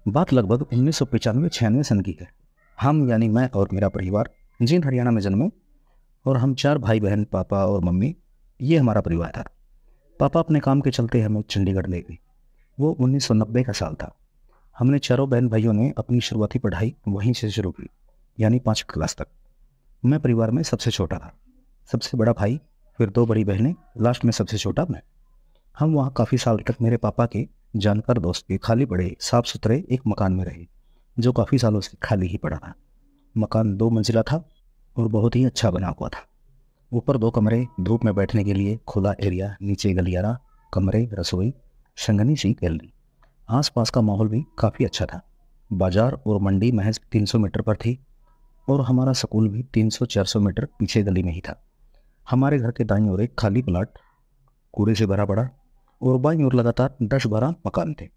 बात लगभग 1995-96 सन की है। हम यानी मैं और मेरा परिवार जींद हरियाणा में जन्मे और हम 4 भाई बहन, पापा और मम्मी, ये हमारा परिवार था। पापा अपने काम के चलते हमें चंडीगढ़ ले गए। वो 1990 का साल था। हमने चारों बहन भाइयों ने अपनी शुरुआती पढ़ाई वहीं से शुरू की, यानी 5वीं क्लास तक। मैं परिवार में सबसे छोटा था, सबसे बड़ा भाई, फिर 2 बड़ी बहनें, लास्ट में सबसे छोटा मैं। हम वहाँ काफ़ी साल तक मेरे पापा के जानकार दोस्त के खाली पड़े साफ सुथरे एक मकान में रहे, जो काफ़ी सालों से खाली ही पड़ा था। मकान 2 मंजिला था और बहुत ही अच्छा बना हुआ था। ऊपर 2 कमरे, धूप में बैठने के लिए खुला एरिया, नीचे गलियारा, कमरे, रसोई, संगनी सी गैलरी। आसपास का माहौल भी काफ़ी अच्छा था। बाजार और मंडी महज 300 मीटर पर थी और हमारा स्कूल भी 300-400 मीटर पीछे गली में ही था। हमारे घर के दाईं ओर एक खाली प्लाट कूड़े से भरा पड़ा और बाईं ओर लगातार 10-12 मकान थे।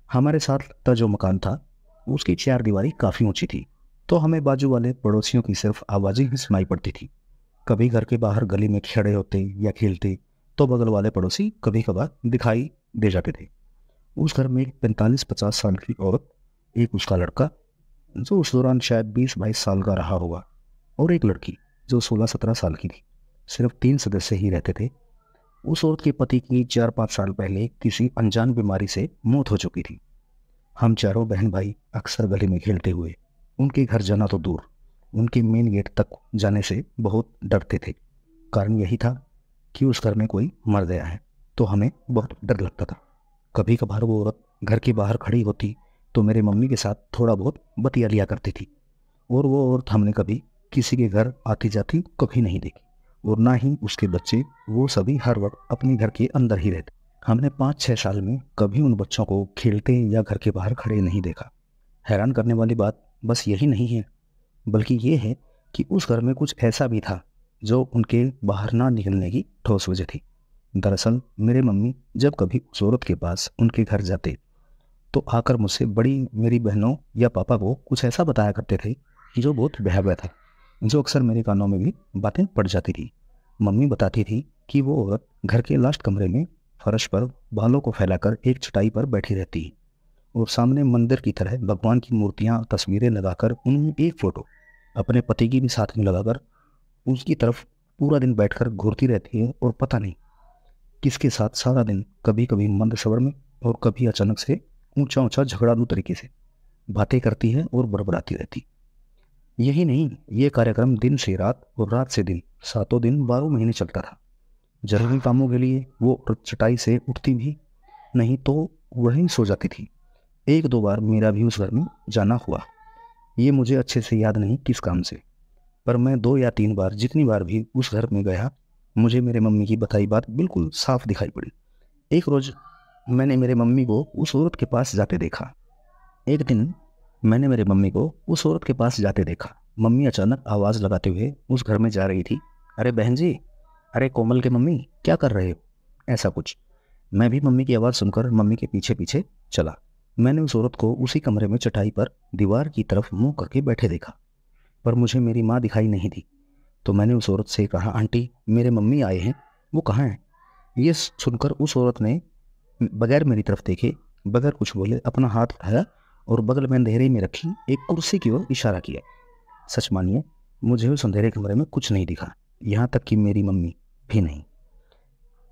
हमारे साथ का जो मकान था उसकी 4 दीवारी काफ़ी ऊंची थी, तो हमें बाजू वाले पड़ोसियों की सिर्फ आवाज़ें ही सुनाई पड़ती थी। कभी घर के बाहर गली में खड़े होते या खेलते तो बगल वाले पड़ोसी कभी कभार दिखाई दे जाते थे। उस घर में एक 45-50 साल की औरत, एक उसका लड़का जो उस दौरान शायद 20-22 साल का रहा होगा, और एक लड़की जो 16-17 साल की थी। सिर्फ 3 सदस्य ही रहते थे। उस औरत के पति की 4-5 साल पहले किसी अनजान बीमारी से मौत हो चुकी थी। हम चारों बहन भाई अक्सर गली में खेलते हुए उनके घर जाना तो दूर, उनके मेन गेट तक जाने से बहुत डरते थे। कारण यही था कि उस घर में कोई मर गया है, तो हमें बहुत डर लगता था। कभी कभार वो औरत घर के बाहर खड़ी होती तो मेरे मम्मी के साथ थोड़ा बहुत बतिया लिया करती थी, और वो औरत हमने कभी किसी के घर आती जाती कभी नहीं देखी, और ना ही उसके बच्चे। वो सभी हर वक्त अपने घर के अंदर ही रहते। हमने 5-6 साल में कभी उन बच्चों को खेलते या घर के बाहर खड़े नहीं देखा। हैरान करने वाली बात बस यही नहीं है, बल्कि ये है कि उस घर में कुछ ऐसा भी था जो उनके बाहर ना निकलने की ठोस वजह थी। दरअसल मेरे मम्मी जब कभी उस औरत के पास उनके घर जाते तो आकर मुझसे बड़ी मेरी बहनों या पापा को कुछ ऐसा बताया करते थे जो बहुत भयावह था, जो अक्सर मेरे कानों में भी बातें पड़ जाती थी। मम्मी बताती थी कि वो औरत घर के लास्ट कमरे में फर्श पर बालों को फैलाकर एक चटाई पर बैठी रहती है और सामने मंदिर की तरह भगवान की मूर्तियां, तस्वीरें लगाकर उनमें एक फ़ोटो अपने पति की भी साथ में लगाकर उसकी तरफ पूरा दिन बैठकर घूरती रहती है, और पता नहीं किसके साथ सारा दिन, कभी कभी मंद स्वर में और कभी अचानक से ऊंचा ऊंचा झगड़ालू तरीके से बातें करती है और बड़बड़ाती रहती। यही नहीं, ये कार्यक्रम दिन से रात और रात से दिन, 7 दिन 12 महीने चलता था। जरूरी कामों के लिए वो औरत चटाई से उठती भी नहीं तो वहीं सो जाती थी। 1-2 बार मेरा भी उस घर में जाना हुआ। ये मुझे अच्छे से याद नहीं किस काम से, पर मैं 2 या 3 बार, जितनी बार भी उस घर में गया, मुझे मेरे मम्मी की बताई बात बिल्कुल साफ दिखाई पड़ी। एक रोज मैंने मेरे मम्मी को उस औरत के पास जाते देखा। एक दिन मैंने मेरे मम्मी को उस औरत के पास जाते देखा। मम्मी अचानक आवाज़ लगाते हुए उस घर में जा रही थी। अरे बहन जी, अरे कोमल के मम्मी, क्या कर रहे हो, ऐसा कुछ। मैं भी मम्मी की आवाज़ सुनकर मम्मी के पीछे पीछे चला। मैंने उस औरत को उसी कमरे में चटाई पर दीवार की तरफ मुंह करके बैठे देखा, पर मुझे मेरी माँ दिखाई नहीं दी। तो मैंने उस औरत से कहा, आंटी मेरे मम्मी आए हैं, वो कहाँ हैं? ये सुनकर उस औरत ने बगैर मेरी तरफ देखे, बगैर कुछ बोले अपना हाथ उठाया और बगल में अंधेरे में रखी एक कुर्सी की ओर इशारा किया। सच मानिए, मुझे उस अंधेरे कमरे में कुछ नहीं दिखा, यहाँ तक कि मेरी मम्मी भी नहीं,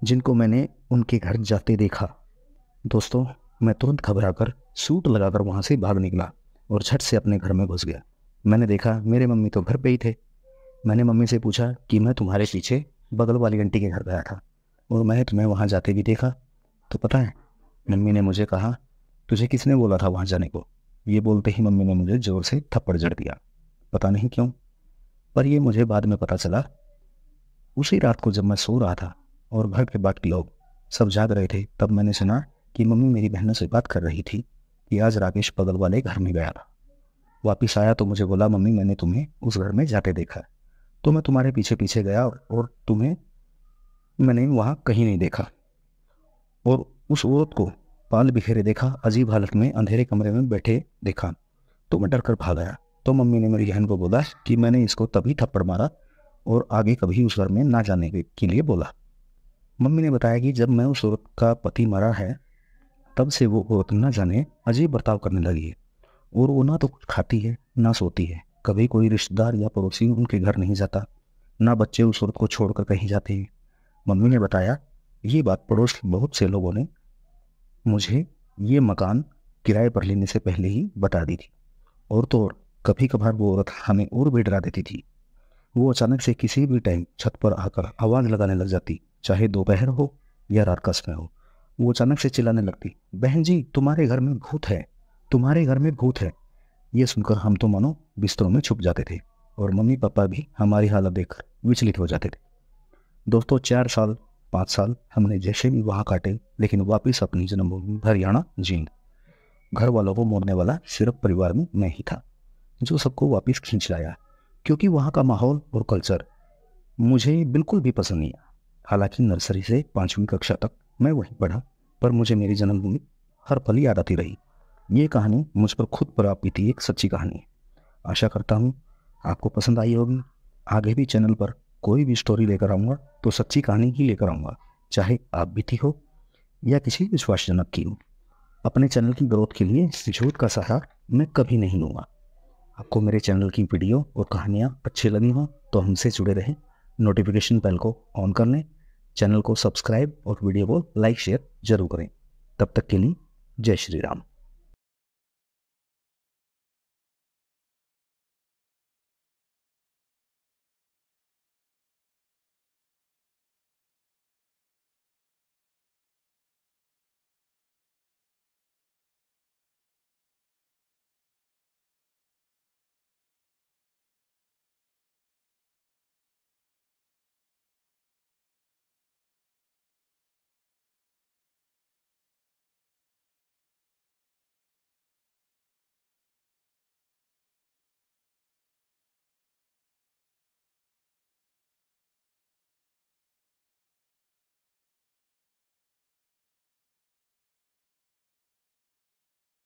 जिनको मैंने उनके घर जाते देखा। दोस्तों, मैं तुरंत घबराकर सूट लगाकर वहाँ से भाग निकला और झट से अपने घर में घुस गया। मैंने देखा मेरे मम्मी तो घर पे ही थे। मैंने मम्मी से पूछा कि मैं तुम्हारे पीछे बगल वाली आंटी के घर गया था और मैंने तुम्हें वहाँ जाते भी देखा। तो पता है, मम्मी ने मुझे कहा, तुझे किसने बोला था वहाँ जाने को? ये बोलते ही मम्मी ने मुझे जोर से थप्पड़ जड़ दिया। पता नहीं क्यों, पर ये मुझे बाद में पता चला। उसी रात को जब मैं सो रहा था और घर के बाकी लोग सब जाग रहे थे, तब मैंने सुना कि मम्मी मेरी बहनों से बात कर रही थी कि आज राकेश बगल वाले घर में गया था। वापिस आया तो मुझे बोला, मम्मी मैंने तुम्हें उस घर में जाते देखा, तो मैं तुम्हारे पीछे पीछे गया और तुम्हें मैंने वहाँ कहीं नहीं देखा, और उस औरत को बाल बिखेरे देखा, अजीब हालत में अंधेरे कमरे में बैठे देखा, तो मैं डर कर भाग आया। तो मम्मी ने मेरी बहन को बोला कि मैंने इसको तभी थप्पड़ मारा और आगे कभी उस घर में ना जाने के लिए बोला। मम्मी ने बताया कि जब मैं उस औरत का पति मरा है तब से वो औरत न जाने अजीब बर्ताव करने लगी है। और वो ना तो कुछ खाती है ना सोती है। कभी कोई रिश्तेदार या पड़ोसी उनके घर नहीं जाता, ना बच्चे उस औरत को छोड़कर कहीं जाते हैं। मम्मी ने बताया, ये बात पड़ोस के बहुत से लोगों ने मुझे ये मकान किराए पर लेने से पहले ही बता दी थी। और तो और कभी कभार वो औरत हमें और भी डरा देती थी। वो अचानक से किसी भी टाइम छत पर आकर आवाज़ लगाने लग जाती, चाहे दोपहर हो या रात का समय हो। वो अचानक से चिल्लाने लगती, बहन जी तुम्हारे घर में भूत है, तुम्हारे घर में भूत है। ये सुनकर हम तो मानो बिस्तरों में छुप जाते थे और मम्मी पापा भी हमारी हालत देखकर विचलित हो जाते थे। दोस्तों 4 साल 5 साल हमने जैसे भी वहाँ काटे, लेकिन वापस अपनी जन्मभूमि हरियाणा जींद। घर वालों को मोड़ने वाला सिर्फ परिवार में मैं ही था, जो सबको वापस खींच लाया, क्योंकि वहाँ का माहौल और कल्चर मुझे बिल्कुल भी पसंद नहीं आया। हालांकि नर्सरी से 5वीं कक्षा तक मैं वहीं पढ़ा, पर मुझे मेरी जन्मभूमि हर पल याद आती रही। ये कहानी मुझ पर खुद पर आप बीती एक सच्ची कहानी है। आशा करता हूँ आपको पसंद आई होगी। आगे भी चैनल पर कोई भी स्टोरी लेकर आऊँगा तो सच्ची कहानी ही लेकर आऊँगा, चाहे आप बीती हो या किसी विश्वासजनक की हो। अपने चैनल की ग्रोथ के लिए झूठ का सहारा मैं कभी नहीं लूँगा। आपको मेरे चैनल की वीडियो और कहानियाँ अच्छी लगी हों तो हमसे जुड़े रहें। नोटिफिकेशन बेल को ऑन कर लें, चैनल को सब्सक्राइब और वीडियो को लाइक शेयर जरूर करें। तब तक के लिए जय श्री राम।